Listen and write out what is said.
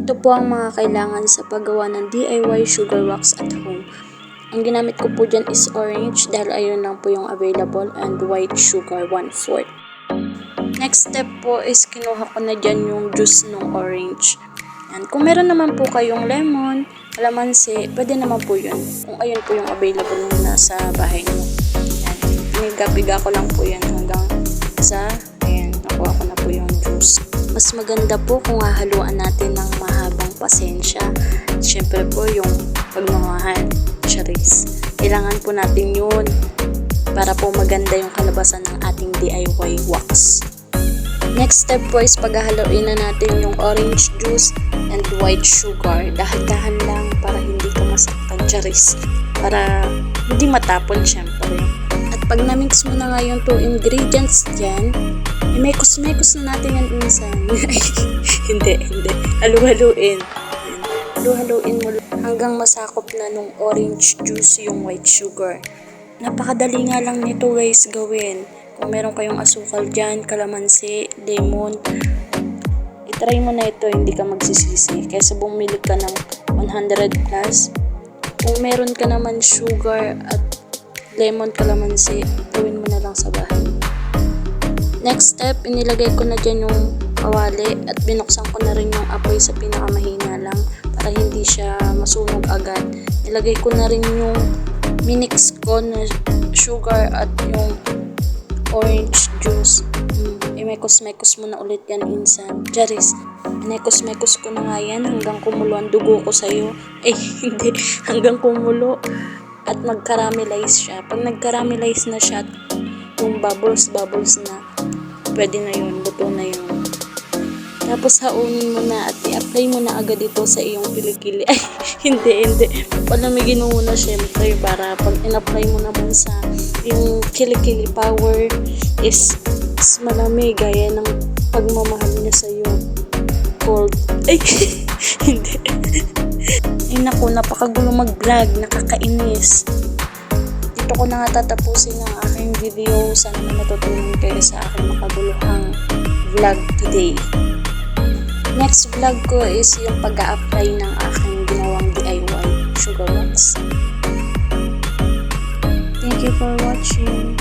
Ito po ang mga kailangan sa paggawa ng DIY sugar wax at home. Ang ginamit ko po dyan is orange dahil ayun lang po yung available, and white sugar 1/4. Next step po is kinuha ko na dyan yung juice ng orange. And kung meron naman po kayong lemon, kalamansi, pwede naman po yun. Kung ayun po yung available na sa bahay nyo. And piniga-piga ko lang po yan hanggang sa, ayan, nakuha ko na po yung juice. Mas maganda po kung hahaluan natin ng mahabang pasensya. Siyempre po yung pagmamahal, charis. Kailangan po natin yun para po maganda yung kalabasan ng ating DIY wax. Next step po is paghahaluin na natin yung orange juice and white sugar. Dahan-dahan lang para hindi ka masaktan, charis. Para hindi matapon syempre. At pag na-mix mo na nga yung 2 ingredients dyan, mekos-mekos na natin yan minsan. Hindi. Halu-haluin. Halu-haluin mo hanggang masakop na nung orange juice yung white sugar. Napakadali nga lang nito guys gawin. Kung meron kayong asukal dyan, kalamansi, lemon, itry mo na ito, hindi ka magsisisi. Kaysa bumili ka ng 100 plus. Kung meron ka naman sugar at lemon, kalamansi, gawin mo na lang sa bahay. Next step, inilagay ko na dyan yung kawali at binuksan ko na rin yung apoy sa pinakamahina lang para hindi siya masunog agad. Nilagay ko na rin yung minix ko na sugar at yung orange juice. Imekos-mekos mo na ulit yan insan. Charis, imekos-mekos ko na nga yan hanggang kumulo ang dugo ko sa'yo. Hindi. Hanggang kumulo at mag-caramelize siya. Pag nag-caramelize na siya, yung bubbles na, pwede na yun, luto na yun. Tapos haunin mo na at i-apply mo na agad ito sa iyong kilikili. Hindi. Palamigin mo muna syempre para pag in-apply mo naman sa yung kilikili power is malamig gaya ng pagmamahal niya sa iyo. Cold. Hindi. Naku, napakagulo mag-vlog, nakakainis. Dito ko na nga tatapusin ang aking video. Sana na natutunan kayo sa aking makaguluhang vlog today. Next vlog ko is yung pag-a-apply ng aking ginawang DIY sugar wax. Thank you for watching.